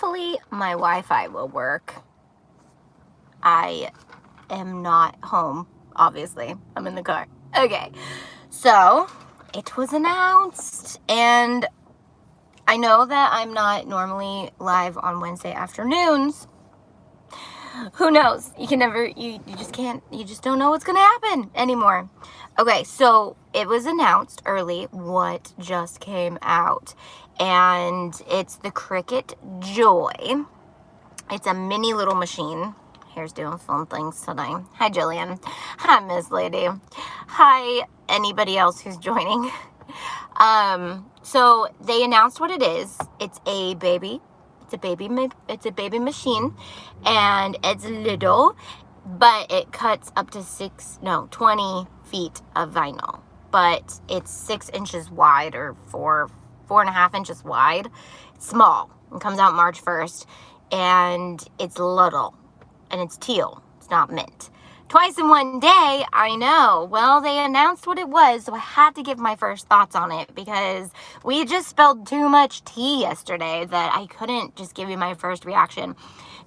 Hopefully my Wi-Fi will work. I am not home, obviously. I'm in the car. Okay, so it was announced, and I know that I'm not normally live on Wednesday afternoons. Who knows? You can never, you just can't, you just don't know what's gonna happen anymore. Okay, so it was announced early what just came out, and it's the Cricut Joy. It's a mini little machine. Here's doing fun things today. Hi, Jillian. Hi, Miss Lady. Hi, anybody else who's joining. So they announced what it is. It's a baby machine, and it's little, but it cuts up to 20 feet of vinyl, but it's 6 inches wide, or 4.5 inches wide. It's small. It comes out March 1st, and it's little, and it's teal. It's not mint. Twice in one day, I know. Well, they announced what it was, so I had to give my first thoughts on it because we just spilled too much tea yesterday that I couldn't just give you my first reaction.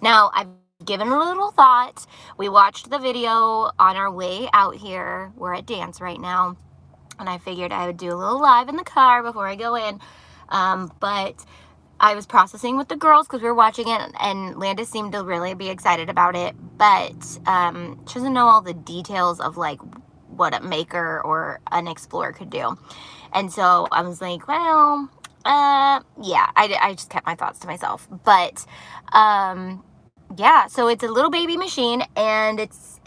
Now, I've given a little thought. We watched the video on our way out here. We're at dance right now, and I figured I would do a little live in the car before I go in, but I was processing with the girls because we were watching it, and Landis seemed to really be excited about it, but she doesn't know all the details of like what a maker or an explorer could do. And so I was like, well, yeah, I just kept my thoughts to myself. But yeah, so it's a little baby machine, and it's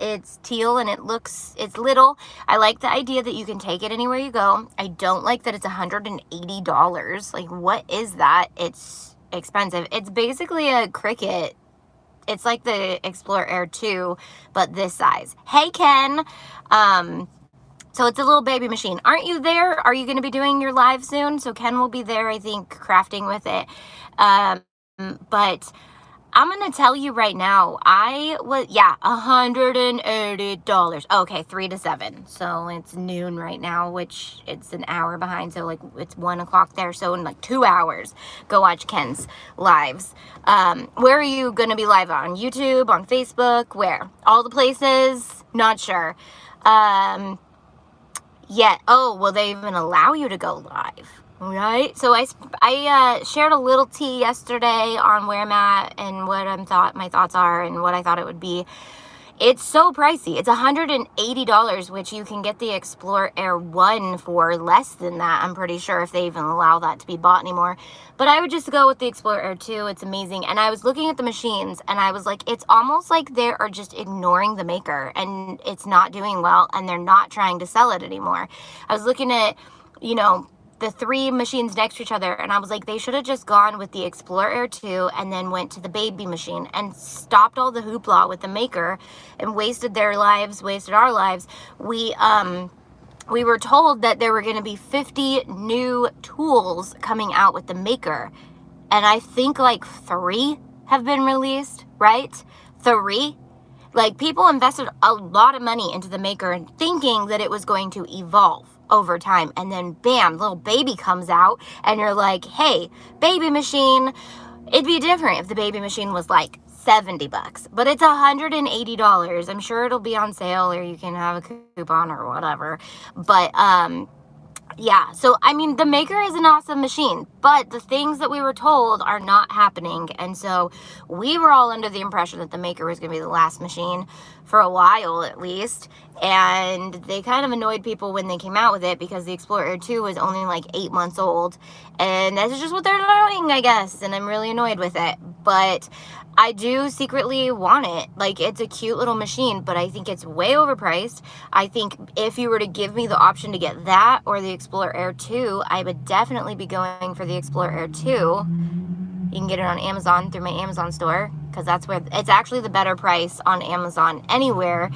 teal, and it's little. I like the idea that you can take it anywhere you go. I don't like that it's $180. Like, what is that? It's expensive. It's basically a Cricut. It's like the Explorer Air 2, but this size. Hey, Ken. So it's a little baby machine. Aren't you there? Are you going to be doing your live soon? So Ken will be there, I think, crafting with it. But I'm going to tell you right now, $180. Okay, 3 to 7. So it's noon right now, which it's an hour behind. So like it's 1 o'clock there. So in like 2 hours, go watch Ken's lives. Where are you going to be live on? YouTube, on Facebook, where? All the places? Not sure. Yeah. Oh, will they even allow you to go live? Right, so I shared a little tea yesterday on where I'm at and what my thoughts are and what I thought it would be. It's so pricey. It's $180, which you can get the Explorer Air 1 for less than that. I'm pretty sure, if they even allow that to be bought anymore. But I would just go with the Explorer Air 2. It's amazing. And I was looking at the machines, and I was like, it's almost like they are just ignoring the maker, and it's not doing well, and they're not trying to sell it anymore. I was looking at, the 3 machines next to each other, and I was like, they should have just gone with the Explorer Air 2 and then went to the baby machine and stopped all the hoopla with the maker and wasted their lives, wasted our lives. We were told that there were going to be 50 new tools coming out with the maker, and I think like 3 have been released, right? 3. Like, people invested a lot of money into the maker and thinking that it was going to evolve over time, and then bam, little baby comes out, and you're like, hey, baby machine. It'd be different if the baby machine was like $70, but it's $180. I'm sure it'll be on sale, or you can have a coupon or whatever. But yeah, so I mean, the maker is an awesome machine, but the things that we were told are not happening. And so we were all under the impression that the maker was going to be the last machine for a while, at least. And they kind of annoyed people when they came out with it, because the Explorer Air 2 was only like 8 months old, and that's just what they're doing, I guess. And I'm really annoyed with it, but I do secretly want it. Like, it's a cute little machine, but I think it's way overpriced. I think if you were to give me the option to get that or the Explorer Air 2, I would definitely be going for the Explorer Air 2. You can get it on Amazon through my Amazon store, because that's where it's actually the better price on Amazon anywhere.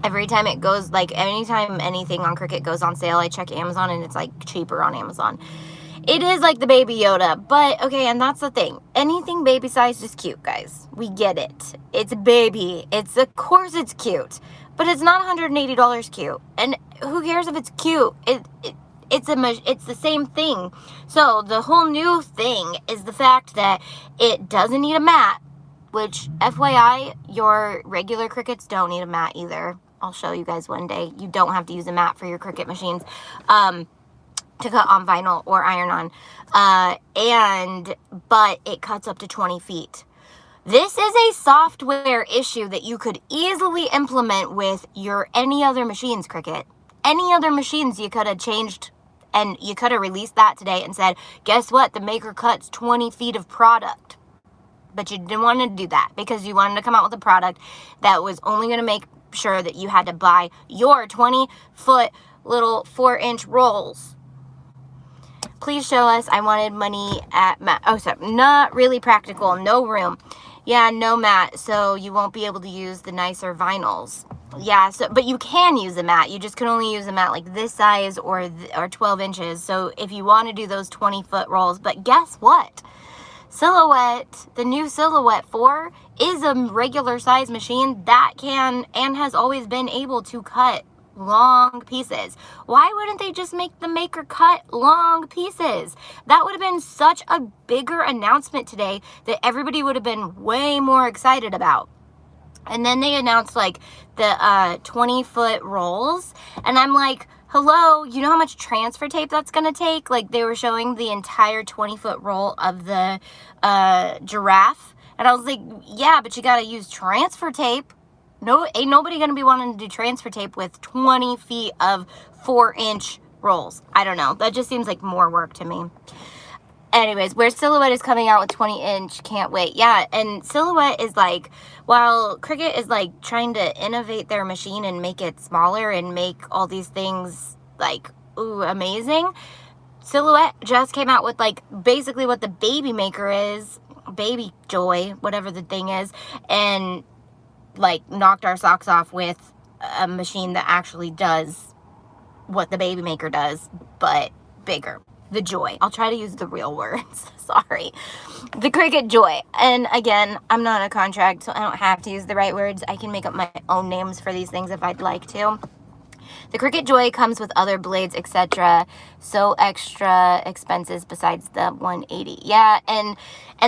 Every time it goes, like, anytime anything on Cricut goes on sale, I check Amazon, and it's like cheaper on Amazon. It is like the Baby Yoda, but okay, and that's the thing. Anything baby sized is cute, guys. We get it. It's a baby. Of course it's cute, but it's not $180 cute. And who cares if it's cute? it's the same thing. So the whole new thing is the fact that it doesn't need a mat, which FYI, your regular Cricuts don't need a mat either. I'll show you guys one day. You don't have to use a mat for your Cricut machines to cut on vinyl or iron on. But it cuts up to 20 feet. This is a software issue that you could easily implement with any other machines, Cricut. Any other machines you could have changed, and you could have released that today and said, guess what? The maker cuts 20 feet of product. But you didn't want to do that because you wanted to come out with a product that was only going to make sure that you had to buy your 20-foot little 4-inch rolls. Please show us. I wanted money at mat. Oh, so not really practical. No room. Yeah, no mat. So you won't be able to use the nicer vinyls. Yeah, but you can use a mat. You just can only use a mat like this size or 12 inches. So if you want to do those 20-foot rolls. But guess what? Silhouette, the new Silhouette 4 is a regular size machine that can and has always been able to cut long pieces. Why wouldn't they just make the maker cut long pieces? That would have been such a bigger announcement today that everybody would have been way more excited about. And then they announced like the 20-foot rolls, and I'm like, hello, you know how much transfer tape that's going to take? Like, they were showing the entire 20-foot roll of the giraffe. And I was like, yeah, but you got to use transfer tape. No, ain't nobody going to be wanting to do transfer tape with 20 feet of 4-inch rolls. I don't know. That just seems like more work to me. Anyways, where Silhouette is coming out with 20-inch, can't wait. Yeah, and Silhouette is like, while Cricut is like trying to innovate their machine and make it smaller and make all these things like, ooh, amazing, Silhouette just came out with like basically what the Baby Maker is, Baby Joy, whatever the thing is, and like knocked our socks off with a machine that actually does what the Baby Maker does, but bigger. The Joy. I'll try to use the real words. Sorry. The Cricut Joy. And again, I'm not on a contract, so I don't have to use the right words. I can make up my own names for these things if I'd like to. The Cricut Joy comes with other blades, etc. So extra expenses besides the 180. Yeah, and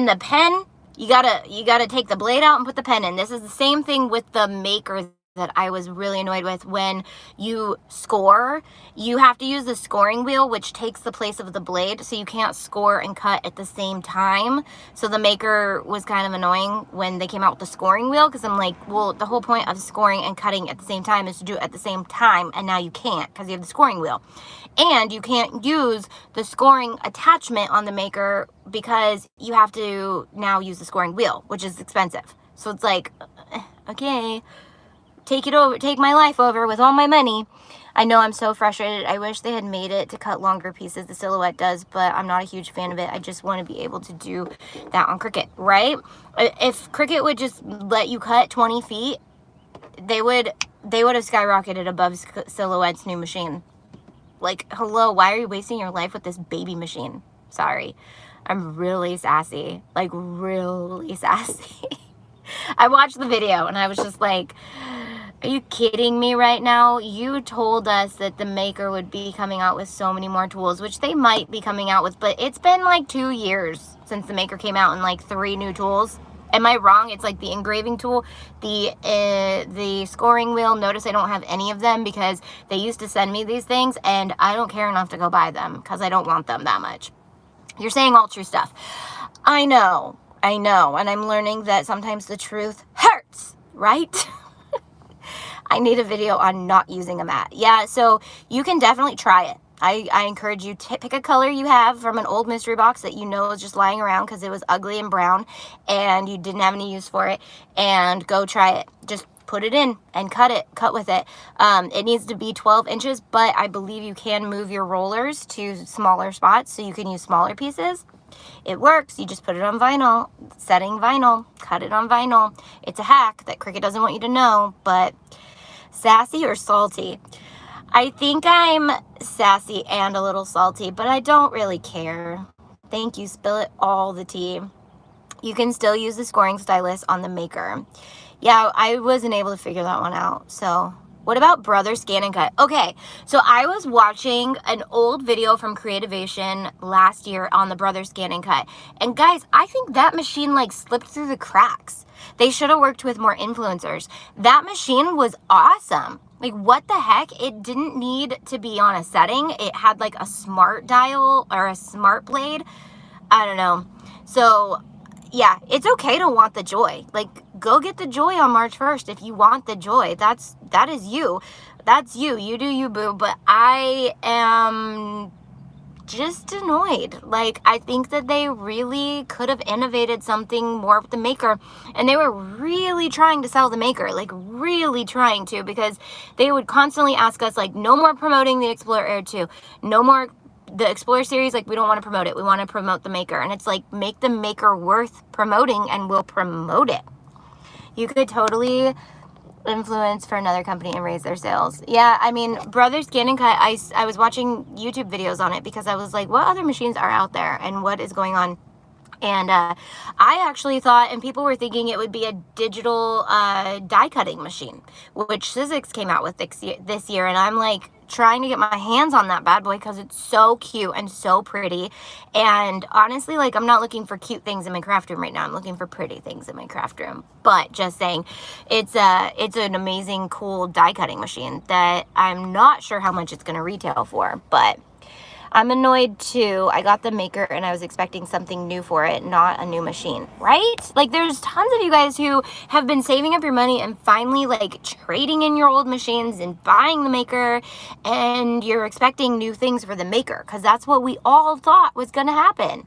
the pen, you gotta take the blade out and put the pen in. This is the same thing with the Maker that I was really annoyed with. When you score, you have to use the scoring wheel, which takes the place of the blade, so you can't score and cut at the same time. So the Maker was kind of annoying when they came out with the scoring wheel, because I'm like, well, the whole point of scoring and cutting at the same time is to do it at the same time, and now you can't because you have the scoring wheel. And you can't use the scoring attachment on the Maker because you have to now use the scoring wheel, which is expensive. So it's like, okay, take my life over with all my money. I know, I'm so frustrated. I wish they had made it to cut longer pieces. The Silhouette does, but I'm not a huge fan of it. I just want to be able to do that on Cricut, right? If Cricut would just let you cut 20 feet, they would have skyrocketed above Silhouette's new machine. Like, hello, why are you wasting your life with this baby machine? Sorry. I'm really sassy. Like, really sassy. I watched the video and I was just like, are you kidding me right now? You told us that the Maker would be coming out with so many more tools, which they might be coming out with, but it's been like 2 years since the Maker came out and like 3 new tools. Am I wrong? It's like the engraving tool, the scoring wheel. Notice I don't have any of them because they used to send me these things and I don't care enough to go buy them because I don't want them that much. You're saying all true stuff. I know, and I'm learning that sometimes the truth hurts, right? I need a video on not using a mat. Yeah, so you can definitely try it. I encourage you to pick a color you have from an old mystery box that you know is just lying around because it was ugly and brown and you didn't have any use for it, and go try it. Just put it in and cut with it. It needs to be 12 inches, but I believe you can move your rollers to smaller spots so you can use smaller pieces. It works. You just put it on vinyl, setting vinyl, cut it on vinyl. It's a hack that Cricut doesn't want you to know, but sassy or salty? I think I'm sassy and a little salty, but I don't really care. Thank you. Spill it all the tea. You can still use the scoring stylus on the Maker. Yeah, I wasn't able to figure that one out, so What about Brother Scan and Cut? Okay, so I was watching an old video from Creativation last year on the Brother Scan and Cut. And guys, I think that machine like slipped through the cracks. They should have worked with more influencers. That machine was awesome. Like, what the heck? It didn't need to be on a setting. It had like a smart dial or a smart blade. I don't know. So yeah, it's okay to want the joy. Like, go get the joy on March 1st if you want the joy. That is you. That's you. You do you, boo. But I am just annoyed. Like, I think that they really could have innovated something more with the Maker, and they were really trying to sell the Maker, like really trying to, because they would constantly ask us, like, no more promoting the Explorer Air 2, no more the Explorer series, like, we don't want to promote it, we want to promote the Maker. And it's like, make the Maker worth promoting and we'll promote it. You could totally influence for another company and raise their sales. Yeah, I mean, Brother Scan and Cut, I was watching YouTube videos on it because I was like, what other machines are out there and what is going on? And I actually thought, and people were thinking it would be a digital die cutting machine, which Sizzix came out with this year. And I'm like trying to get my hands on that bad boy because it's so cute and so pretty. And honestly, like, I'm not looking for cute things in my craft room right now. I'm looking for pretty things in my craft room. But just saying, it's an amazing, cool die cutting machine that I'm not sure how much it's going to retail for, but I'm annoyed too. I got the Maker and I was expecting something new for it, not a new machine, right? Like, there's tons of you guys who have been saving up your money and finally like trading in your old machines and buying the Maker, and you're expecting new things for the Maker because that's what we all thought was going to happen.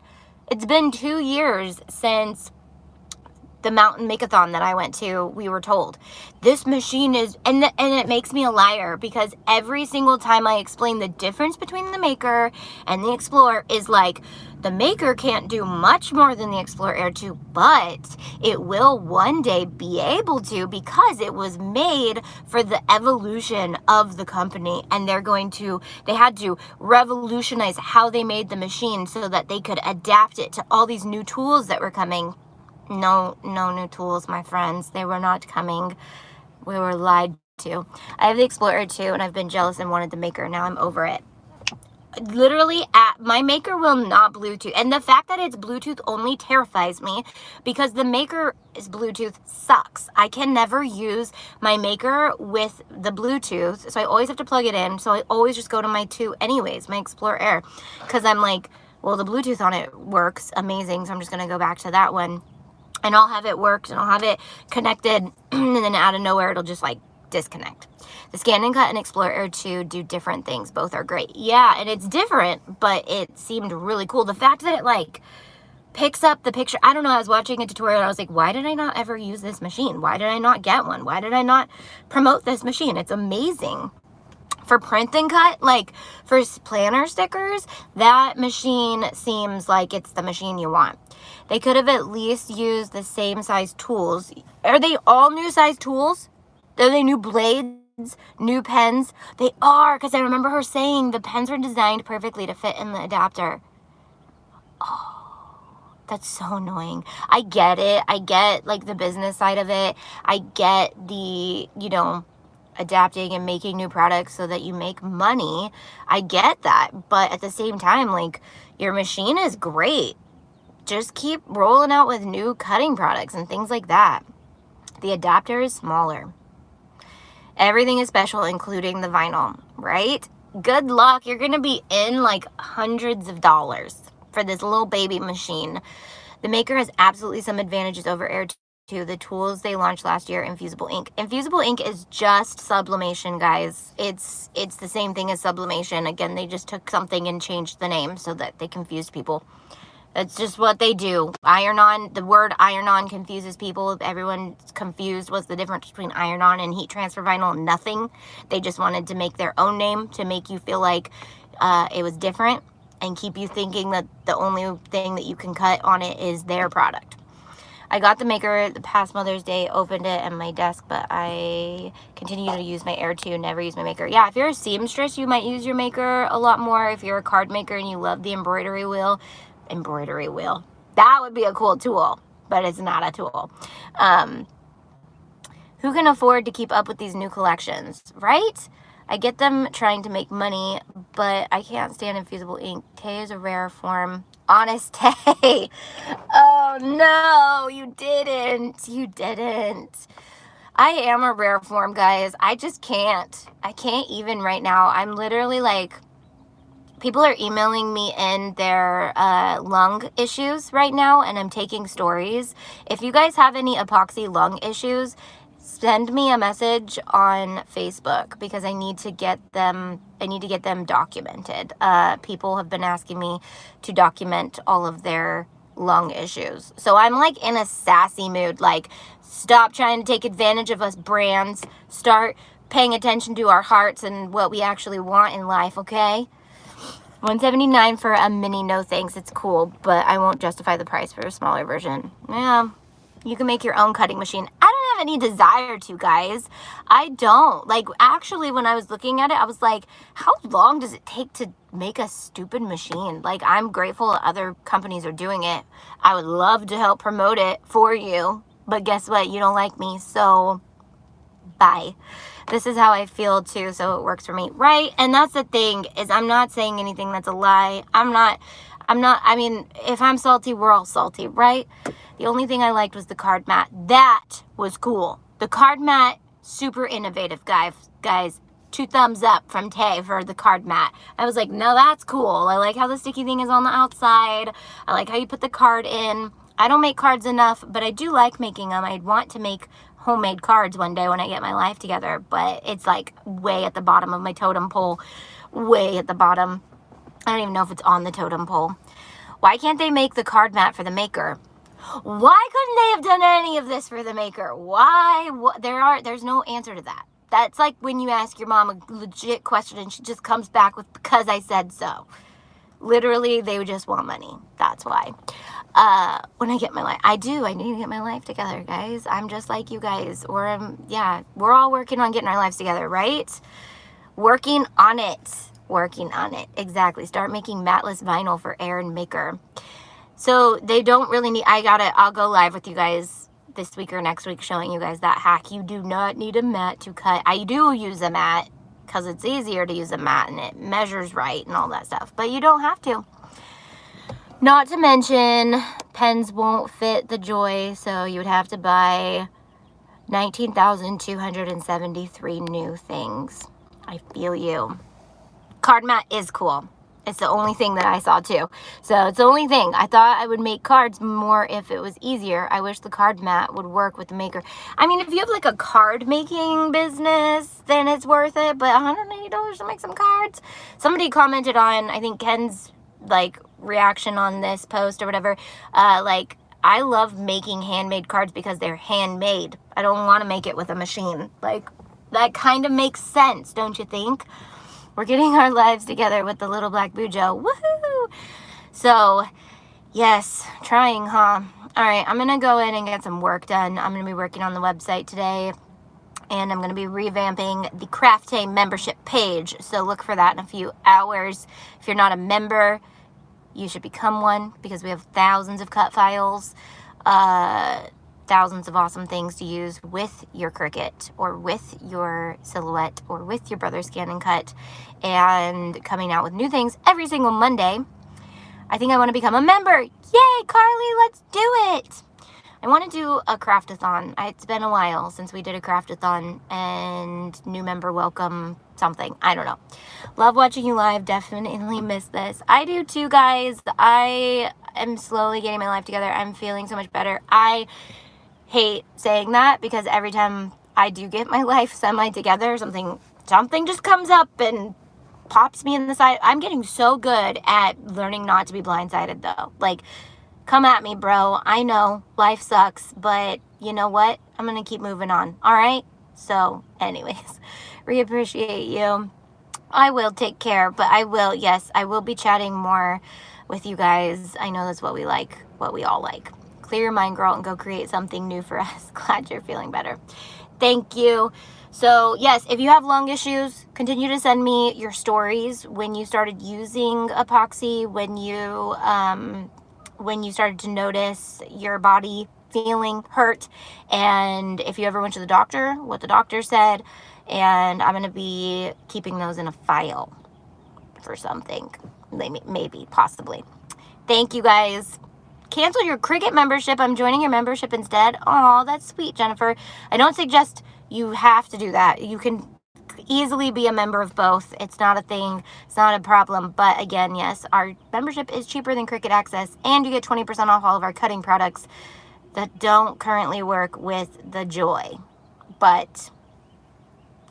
It's been 2 years since the mountain makeathon that I went to. We were told this machine is, and it makes me a liar because every single time I explain the difference between the Maker and the Explorer is like, the Maker can't do much more than the Explorer Air 2, but it will one day be able to because it was made for the evolution of the company, and they had to revolutionize how they made the machine so that they could adapt it to all these new tools that were coming. No new tools, my friends. They were not coming. We were lied to. I have the Explorer 2 and I've been jealous and wanted the Maker. Now I'm over it. Literally, my Maker will not Bluetooth. And the fact that it's Bluetooth only terrifies me because the Maker's Bluetooth sucks. I can never use my Maker with the Bluetooth. So I always have to plug it in. So I always just go to my 2 anyways, my Explorer Air. Because I'm like, well, the Bluetooth on it works amazing. So I'm just going to go back to that one. And I'll have it worked and I'll have it connected, and then out of nowhere it'll just like disconnect. The Scan and Cut and Explorer Air 2 do different things. Both are great. Yeah, and it's different, but it seemed really cool. The fact that it like picks up the picture. I don't know, I was watching a tutorial and I was like, why did I not ever use this machine? Why did I not get one? Why did I not promote this machine? It's amazing. For print and cut, like for planner stickers, that machine seems like it's the machine you want. They could have at least used the same size tools. Are they all new size tools? Are they new blades, new pens? They are, because I remember her saying the pens were designed perfectly to fit in the adapter. Oh, that's so annoying. I get it. I get like the business side of it. I get the, adapting and making new products so that you make money. I get that. But at the same time, like, your machine is great. Just keep rolling out with new cutting products and things like that. The adapter is smaller. Everything is special, including the vinyl, right? Good luck. You're going to be in like hundreds of dollars for this little baby machine. The Maker has absolutely some advantages over Air 2. The tools they launched last year, Infusible ink. Infusible ink is just sublimation, guys. It's the same thing as sublimation. Again, they just took something and changed the name so that they confused people. That's just what they do. Iron-on, the word iron-on confuses people. Everyone's confused. What's the difference between iron-on and heat transfer vinyl? Nothing. They just wanted to make their own name to make you feel like it was different and keep you thinking that the only thing that you can cut on it is their product. I got the Maker the past Mother's Day, opened it on my desk, but I continue to use my Air 2, never use my Maker. Yeah, if you're a seamstress, you might use your Maker a lot more. If you're a card maker and you love the embroidery wheel, that would be a cool tool, but it's not a tool. Who can afford to keep up with these new collections, right? I get them trying to make money, but I can't stand Infusible ink. Tay is a rare form. Honest Tay. Oh no, you didn't. You didn't. I am a rare form, guys. I just can't. I can't even right now. I'm literally like, people are emailing me in their lung issues right now, and I'm taking stories. If you guys have any epoxy lung issues, send me a message on Facebook, because I need to get them documented. People have been asking me to document all of their lung issues. So I'm like in a sassy mood, like, stop trying to take advantage of us brands, start paying attention to our hearts and what we actually want in life, okay? $179 for a mini, no thanks. It's cool, but I won't justify the price for a smaller version. Yeah, you can make your own cutting machine. I don't have any desire to, guys. I don't. Like, actually, when I was looking at it, I was like, how long does it take to make a stupid machine? Like, I'm grateful that other companies are doing it. I would love to help promote it for you, but guess what? You don't like me, so bye. This is how I feel too, so it works for me, right? And that's the thing, is I'm not saying anything that's a lie. I mean, if I'm salty, we're all salty, right? The only thing I liked was the card mat. That was cool. The card mat, super innovative, guys. 2 thumbs up from Tay for the card mat. I was like, no, that's cool. I like how the sticky thing is on the outside. I like how you put the card in. I don't make cards enough, but I do like making them. I'd want to make homemade cards one day when I get my life together, but it's like way at the bottom of my totem pole. Way at the bottom. I don't even know if it's on the totem pole. Why can't they make the card mat for the maker? Why couldn't they have done any of this for the maker? Why? There's no answer to that. That's like when you ask your mom a legit question and she just comes back with, because I said so. Literally, they would just want money. That's why. When I get my life, I need to get my life together, guys. I'm just like you guys. Or, yeah, we're all working on getting our lives together, right? Working on it. Working on it. Exactly. Start making matless vinyl for Aaron Maker. So they don't really need, I'll go live with you guys this week or next week showing you guys that hack. You do not need a mat to cut. I do use a mat because it's easier to use a mat and it measures right and all that stuff. But you don't have to. Not to mention, pens won't fit the Joy, so you would have to buy 19,273 new things. I feel you. Card mat is cool. It's the only thing that I saw too. So it's the only thing. I thought I would make cards more if it was easier. I wish the card mat would work with the maker. I mean, if you have like a card making business, then it's worth it. But $180 to make some cards. Somebody commented on, I think Ken's like reaction on this post or whatever. Like, I love making handmade cards because they're handmade. I don't want to make it with a machine. Like, that kind of makes sense, don't you think? We're getting our lives together with the little black Bujo. Woohoo! So, yes, trying, huh? All right, I'm going to go in and get some work done. I'm going to be working on the website today, and I'm going to be revamping the Craft Day membership page. So look for that in a few hours. If you're not a member, you should become one, because we have thousands of cut files, thousands of awesome things to use with your Cricut or with your Silhouette or with your Brother Scan and Cut, and coming out with new things every single Monday. I think I want to become a member. Yay, Carly, let's do it. I want to do a craftathon. It's been a while since we did a craftathon, and new member welcome something. I don't know. Love watching you live. Definitely miss this. I do too, guys. I am slowly getting my life together. I'm feeling so much better. I hate saying that because every time I do get my life semi together, something just comes up and pops me in the side. I'm getting so good at learning not to be blindsided, though. Like, come at me, bro. I know life sucks, but you know what? I'm gonna keep moving on. All right. So, anyways, appreciate you. I will take care, but I will be chatting more with you guys. I know that's what we like, what we all like. Clear your mind, girl, and go create something new for us. Glad you're feeling better. Thank you. So, yes, if you have lung issues, continue to send me your stories when you started using epoxy, when you started to notice your body feeling hurt, and if you ever went to the doctor, what the doctor said, and I'm going to be keeping those in a file for something, maybe, possibly. Thank you guys. Cancel your Cricut membership. I'm joining your membership instead. Oh, that's sweet, Jennifer. I don't suggest you have to do that. You can easily be a member of both. It's not a thing. It's not a problem. But again, yes, our membership is cheaper than Cricut Access, and you get 20% off all of our cutting products that don't currently work with the Joy. But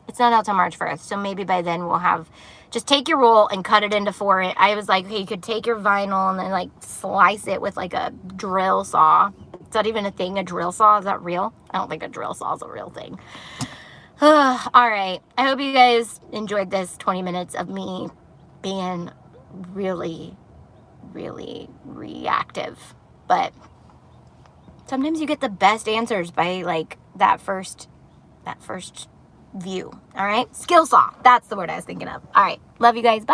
it's not out till March 1st, so maybe by then we'll have, just take your roll and cut it into 4. I was like, okay, you could take your vinyl and then like slice it with like a drill saw. Is that even a thing, a drill saw? Is that real? I don't think a drill saw is a real thing. All right, I hope you guys enjoyed this 20 minutes of me being really, really reactive. But sometimes you get the best answers by like that first view. All right, skill saw, that's the word I was thinking of. All right, love you guys, bye.